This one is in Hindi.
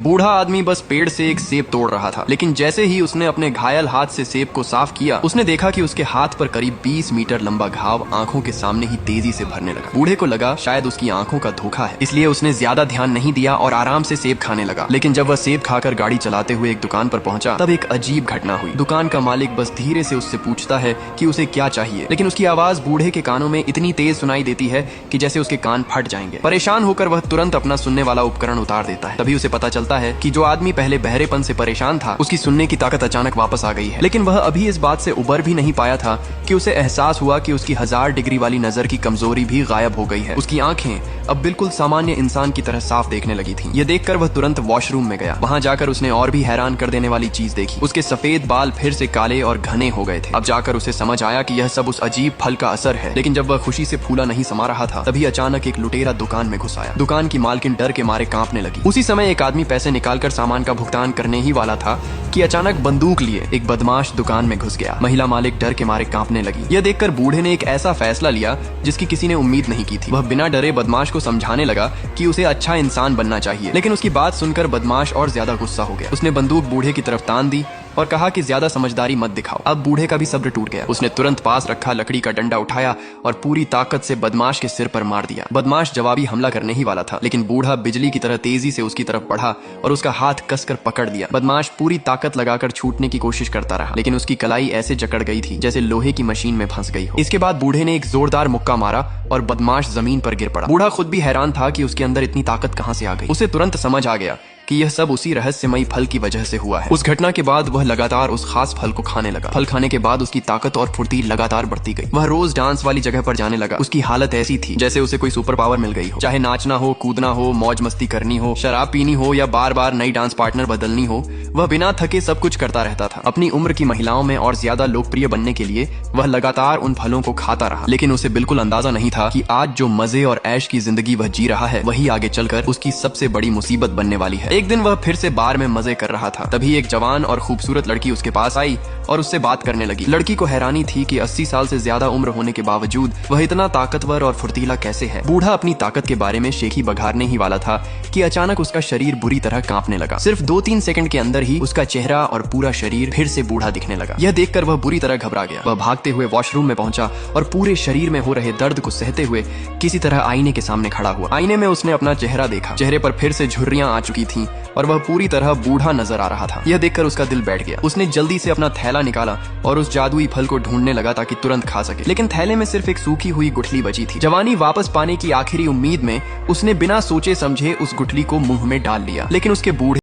बूढ़ा आदमी बस पेड़ से एक सेब तोड़ रहा था, लेकिन जैसे ही उसने अपने घायल हाथ से सेब को साफ किया, उसने देखा कि उसके हाथ पर करीब 20 मीटर लंबा घाव आंखों के सामने ही तेजी से भरने लगा। बूढ़े को लगा शायद उसकी आंखों का धोखा है, इसलिए उसने ज्यादा ध्यान नहीं दिया और आराम से सेब खाने लगा। लेकिन जब वह सेब खाकर गाड़ी चलाते हुए एक दुकान पर पहुंचा, तब एक अजीब घटना हुई। दुकान का मालिक बस धीरे से उससे पूछता है कि उसे क्या चाहिए, लेकिन उसकी आवाज बूढ़े के कानों में इतनी तेज सुनाई देती है कि जैसे उसके कान फट जाएंगे। परेशान होकर वह तुरंत अपना सुनने वाला उपकरण उतार देता है। तभी उसे पता चलता है कि जो आदमी पहले बहरेपन से परेशान था, उसकी सुनने की ताकत अचानक वापस आ गई है। लेकिन वह अभी इस बात से उबर भी नहीं पाया था कि उसे एहसास हुआ कि उसकी 1000 डिग्री वाली नजर की कमजोरी भी गायब हो गई है। उसकी आंखें अब बिल्कुल सामान्य इंसान की तरह साफ देखने लगी थीं। यह देखकर वह तुरंत वॉशरूम में गया। वहां जाकर उसने और भी हैरान कर देने वाली चीज देखी। उसके सफेद बाल फिर से काले और घने हो गए थे। अब जाकर उसे समझ आया कि यह सब उस अजीब फल का असर है। लेकिन जब वह खुशी से फूला नहीं समा रहा था, तभी अचानक एक लुटेरा दुकान में घुस आया। दुकान की मालकिन डर के मारे कांपने लगी। उसी समय एक आदमी पैसे निकालकर सामान का भुगतान करने ही वाला था कि अचानक बंदूक लिए एक बदमाश दुकान में घुस गया। महिला मालिक डर के मारे कांपने लगी। यह देखकर बूढ़े ने एक ऐसा फैसला लिया जिसकी किसी ने उम्मीद नहीं की थी। वह बिना डरे बदमाश को समझाने लगा कि उसे अच्छा इंसान बनना चाहिए। लेकिन उसकी बात सुनकर बदमाश और ज्यादा गुस्सा हो गया। उसने बंदूक बूढ़े की तरफ तान दी और कहा कि ज्यादा समझदारी मत दिखाओ। अब बूढ़े का भी सब्र टूट गया। उसने तुरंत पास रखा लकड़ी का डंडा उठाया और पूरी ताकत से बदमाश के सिर पर मार दिया। बदमाश जवाबी हमला करने ही वाला था, लेकिन बूढ़ा बिजली की तरह तेजी से उसकी तरफ बढ़ा और उसका हाथ कसकर पकड़ लिया। बदमाश पूरी ताकत लगाकर छूटने की कोशिश करता रहा, लेकिन उसकी कलाई ऐसे जकड़ गई थी जैसे लोहे की मशीन में फंस गई हो। इसके बाद बूढ़े ने एक जोरदार मुक्का मारा और बदमाश जमीन पर गिर पड़ा। बूढ़ा खुद भी हैरान था कि उसके अंदर इतनी ताकत कहां से आ गई। उसे तुरंत समझ आ गया कि यह सब उसी रहस्यमयी फल की वजह से हुआ है। उस घटना के बाद वह लगातार उस खास फल को खाने लगा। फल खाने के बाद उसकी ताकत और फुर्ती लगातार बढ़ती गई। वह रोज डांस वाली जगह पर जाने लगा। उसकी हालत ऐसी थी जैसे उसे कोई सुपर पावर मिल गई हो। चाहे नाचना हो, कूदना हो, मौज मस्ती करनी हो, शराब पीनी हो या बार बार नई डांस पार्टनर बदलनी हो, वह बिना थके सब कुछ करता रहता था। अपनी उम्र की महिलाओं में और ज्यादा लोकप्रिय बनने के लिए वह लगातार उन फलों को खाता रहा। लेकिन उसे बिल्कुल अंदाजा नहीं था कि आज जो मजे और ऐश की जिंदगी वह जी रहा है, वही आगे चलकर उसकी सबसे बड़ी मुसीबत बनने वाली है। एक दिन वह फिर से बार में मजे कर रहा था। तभी एक जवान और खूबसूरत लड़की उसके पास आई और उससे बात करने लगी। लड़की को हैरानी थी कि 80 साल से ज्यादा उम्र होने के बावजूद वह इतना ताकतवर और फुर्तीला कैसे है। बूढ़ा अपनी ताकत के बारे में शेखी बघारने ही वाला था कि अचानक उसका शरीर बुरी तरह कांपने लगा। सिर्फ 2-3 सेकंड के अंदर ही उसका चेहरा और पूरा शरीर फिर से बूढ़ा दिखने लगा। यह देखकर वह बुरी तरह घबरा गया। वह भागते हुए वॉशरूम में पहुंचा और पूरे शरीर में हो रहे दर्द को सहते हुए किसी तरह आईने के सामने खड़ा हुआ। आईने में उसने अपना चेहरा देखा। चेहरे पर फिर से झुर्रियां आ चुकी थीं और वह पूरी तरह बूढ़ा नजर आ रहा था। यह देखकर उसका दिल बैठ गया। उसने जल्दी से अपना थैला निकाला और उस जादुई फल को ढूंढने लगा ताकि तुरंत खा सके। लेकिन थैले में सिर्फ एक सूखी हुई गुठली बची थी। जवानी वापस पाने की आखिरी उम्मीद में उसने बिना सोचे समझे उस गुठली को मुंह में डाल लिया। लेकिन उसके बूढ़े